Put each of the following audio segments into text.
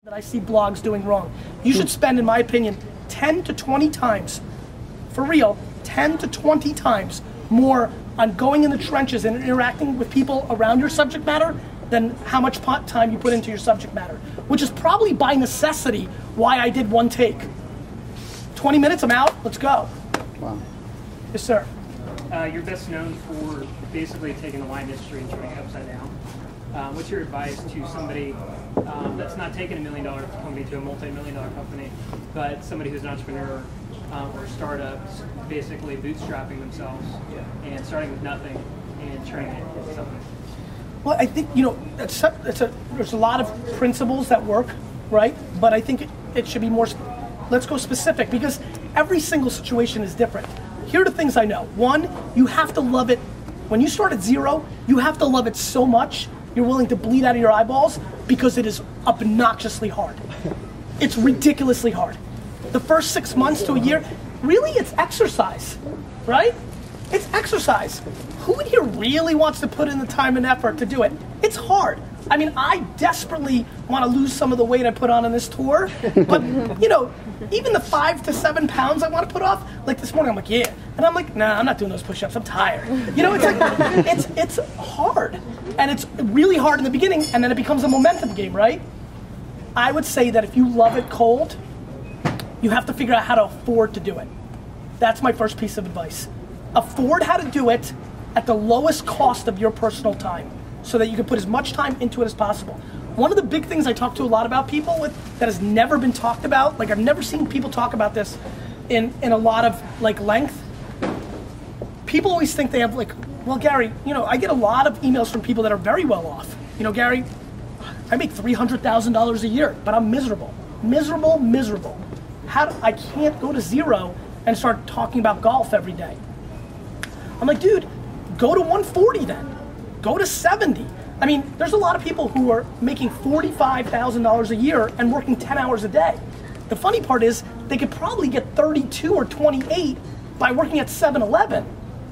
that I see blogs doing wrong. You should spend, in my opinion, 10 to 20 times, for real, 10 to 20 times more on going in the trenches and interacting with people around your subject matter than how much time you put into your subject matter, which is probably by necessity why I did one take. 20 minutes, I'm out, let's go. Wow. Yes, sir. You're best known for basically taking the wine industry and turning it upside down. What's your advice to somebody that's not taking $1 million company to a multi-million-dollar company, but somebody who's an entrepreneur or startups, basically bootstrapping themselves and starting with nothing and turning it into something? Well, I think, there's a lot of principles that work, right? But I think it should be more, let's go specific, because every single situation is different. Here are the things I know. One, you have to love it. When you start at zero, you have to love it so much you're willing to bleed out of your eyeballs because it is obnoxiously hard. It's ridiculously hard. The first 6 months to a year, really it's exercise, right? It's exercise. Who in here really wants to put in the time and effort to do it? It's hard. I mean, I desperately want to lose some of the weight I put on this tour, but even the 5 to 7 pounds I want to put off, like this morning I'm like, yeah. And I'm like, nah, I'm not doing those push-ups, I'm tired. It's like, it's hard. And it's really hard in the beginning, and then it becomes a momentum game, right? I would say that if you love it cold, you have to figure out how to afford to do it. That's my first piece of advice. Afford how to do it at the lowest cost of your personal time, so that you can put as much time into it as possible. One of the big things I talk to a lot about people with that has never been talked about, like I've never seen people talk about this in a lot of length. People always think they have well, Gary, I get a lot of emails from people that are very well off. Gary, I make $300,000 a year, but I'm miserable. Miserable. I can't go to zero and start talking about golf every day. I'm like, dude, go to 140 then. Go to 70. I mean, there's a lot of people who are making $45,000 a year and working 10 hours a day. The funny part is they could probably get 32 or 28 by working at 7-Eleven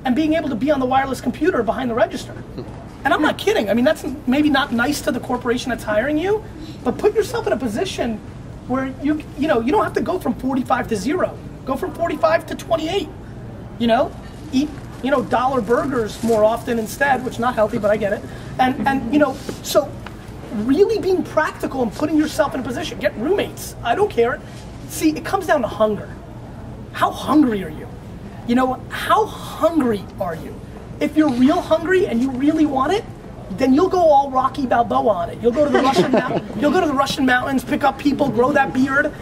and being able to be on the wireless computer behind the register. And I'm not kidding. I mean, that's maybe not nice to the corporation that's hiring you, but put yourself in a position where you don't have to go from 45 to 0. Go from 45 to 28. Eat dollar burgers more often instead, which is not healthy, but I get it. And so really being practical and putting yourself in a position, get roommates, I don't care. See, it comes down to hunger. How hungry are you? How hungry are you? If you're real hungry and you really want it, then you'll go all Rocky Balboa on it. You'll go to the Russian mountains, pick up people, grow that beard.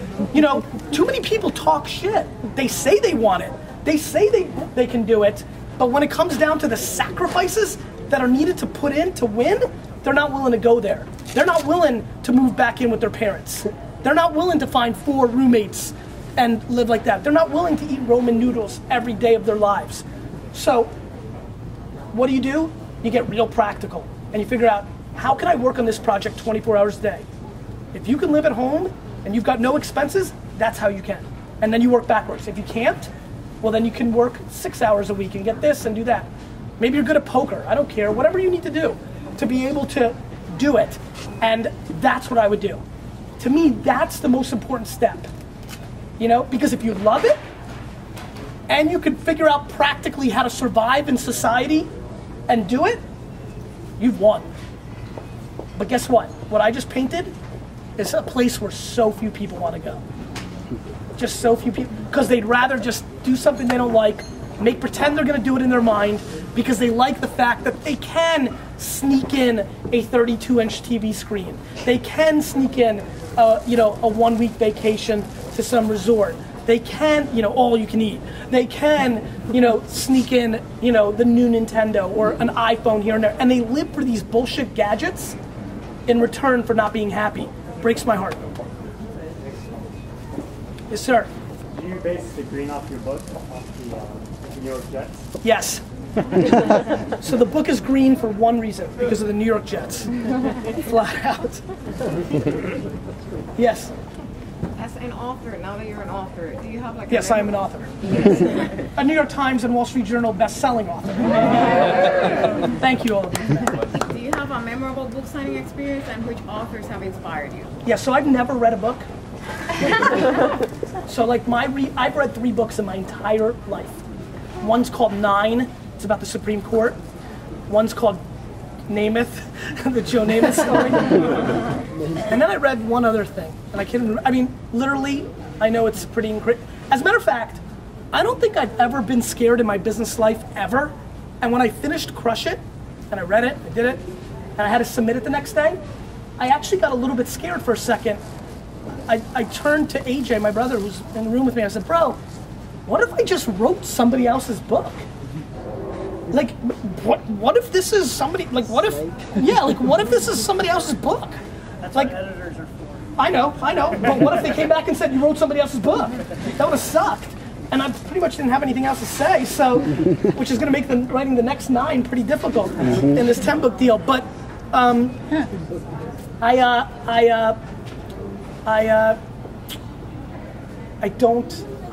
Too many people talk shit. They say they want it. They say they can do it. But when it comes down to the sacrifices that are needed to put in to win, they're not willing to go there. They're not willing to move back in with their parents. They're not willing to find 4 roommates and live like that. They're not willing to eat ramen noodles every day of their lives. So what do? You get real practical and you figure out, how can I work on this project 24 hours a day? If you can live at home and you've got no expenses, that's how you can. And then you work backwards. If you can't, well then you can work 6 hours a week and get this and do that. Maybe you're good at poker, I don't care, whatever you need to do to be able to do it. And that's what I would do. To me, that's the most important step. Because if you love it, and you can figure out practically how to survive in society and do it, you've won. But guess what? What I just painted is a place where so few people want to go. Just so few people, because they'd rather just do something they don't like, pretend they're going to do it in their mind, because they like the fact that they can sneak in a 32-inch TV screen. They can sneak in, a 1-week vacation to some resort. They can, all you can eat. They can, sneak in, the new Nintendo or an iPhone here and there. And they live for these bullshit gadgets in return for not being happy. Breaks my heart. Yes, sir. Do you base the green off your book, off the New York Jets? Yes. So the book is green for one reason, because of the New York Jets. Flat out. Yes. As an author, now that you're an author, do you have like Yes, I am an author. A New York Times and Wall Street Journal best-selling author. Thank you all. Do you have a memorable memorable book signing experience and which authors have inspired you? Yeah, so I've never read a book. So like I've read 3 books in my entire life. One's called 9, it's about the Supreme Court. One's called Namath, the Joe Namath story. And then I read one other thing, and I can't remember. I mean, literally, I know it's pretty incredible. As a matter of fact, I don't think I've ever been scared in my business life, ever. And when I finished Crush It, and I read it, I did it, and I had to submit it the next day, I actually got a little bit scared for a second. I turned to AJ, my brother, who's in the room with me, I said, bro, what if I just wrote somebody else's book? Like, what if this is somebody, like, what if, yeah, like, what if this is somebody else's book? That's like, what editors are for. I know, but what if they came back and said you wrote somebody else's book? That would have sucked. And I pretty much didn't have anything else to say, so, which is gonna make writing the next 9 pretty difficult in this 10-book deal. But, I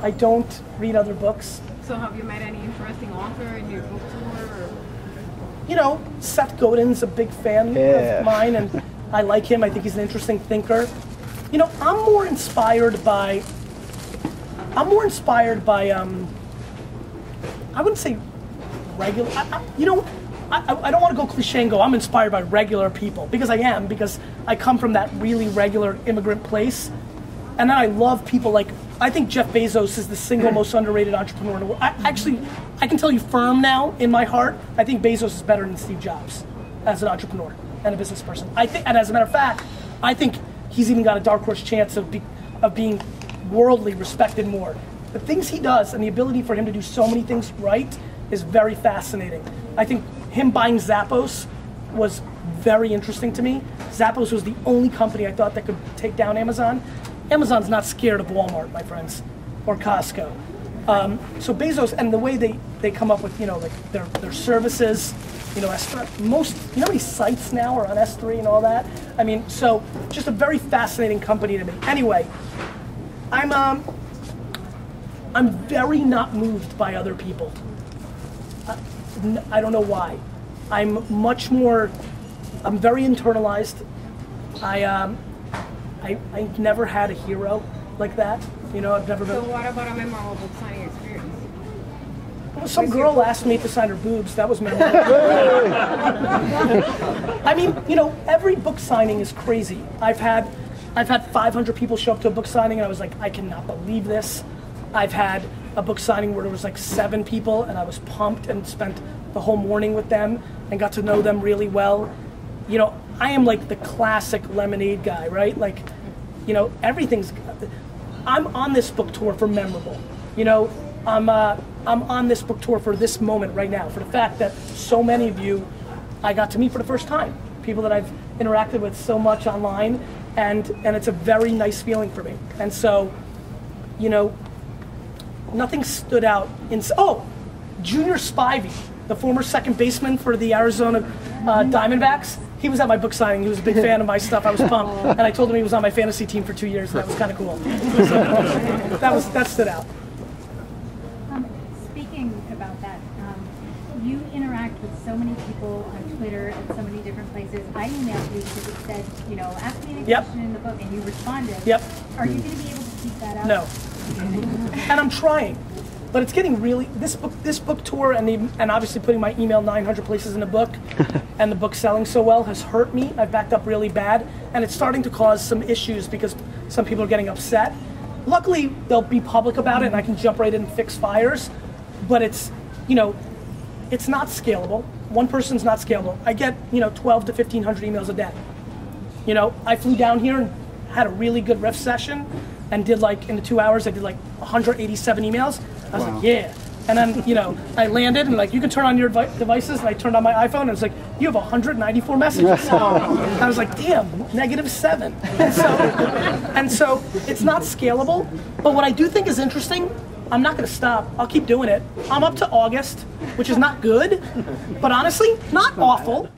don't read other books. So have you met any interesting author in your book tour? Or? You know, Seth Godin's a big fan of mine, and I like him. I think he's an interesting thinker. You know, I'm more inspired by I wouldn't say regular, you know, I don't want to go cliche and go, I'm inspired by regular people, because I am, because I come from that really regular immigrant place. And then I love people like, I think Jeff Bezos is the single most underrated entrepreneur in the world. I can tell you firm now, in my heart, I think Bezos is better than Steve Jobs as an entrepreneur and a business person. I think, and as a matter of fact, I think he's even got a dark horse chance of being worldly respected more. The things he does and the ability for him to do so many things right is very fascinating. I think him buying Zappos was very interesting to me. Zappos was the only company I thought that could take down Amazon. Amazon's not scared of Walmart, my friends, or Costco. So Bezos, and the way they come up with, you know, like their services, you know, most, you know how many sites now are on S3 and all that? I mean, so just a very fascinating company to me. Anyway, I'm very not moved by other people. I don't know why. I'm very internalized. I've never had a hero like that. You know, I've never been. So what about a memorable book signing experience? Well, some girl asked me to sign her boobs. That was memorable. I mean, you know, every book signing is crazy. I've had 500 people show up to a book signing, and I was like, I cannot believe this. I've had a book signing where there was like 7 people, and I was pumped and spent the whole morning with them and got to know them really well. You know, I am like the classic lemonade guy, right? Like, you know, I'm on this book tour for memorable. You know, I'm on this book tour for this moment right now, for the fact that so many of you I got to meet for the first time. People that I've interacted with so much online, and it's a very nice feeling for me. And so, you know, nothing stood out Junior Spivey, the former second baseman for the Arizona Diamondbacks. He was at my book signing. He was a big fan of my stuff. I was pumped, and I told him he was on my fantasy team for 2 years. And that was kind of cool. So, that stood out. Speaking about that, you interact with so many people on Twitter and so many different places. I emailed you because it said, you know, ask me any question in the book, and you responded. Yep. Are you going to be able to keep that up? No. And I'm trying. But it's getting really, this book tour and obviously putting my email 900 places in a book and the book selling so well has hurt me. I've backed up really bad, and it's starting to cause some issues because some people are getting upset. Luckily, they'll be public about it and I can jump right in and fix fires, but it's, you know, it's not scalable. One person's not scalable. I get, you know, 12 to 1,500 emails a day. You know, I flew down here and had a really good riff session and did like, in the 2 hours, I did like 187 emails. I was like, yeah. And then, you know, I landed and like, you can turn on your devices, and I turned on my iPhone and it's like, you have 194 messages. I was like, damn, -7. And so it's not scalable, but what I do think is interesting, I'm not gonna stop, I'll keep doing it. I'm up to August, which is not good, but honestly, not awful.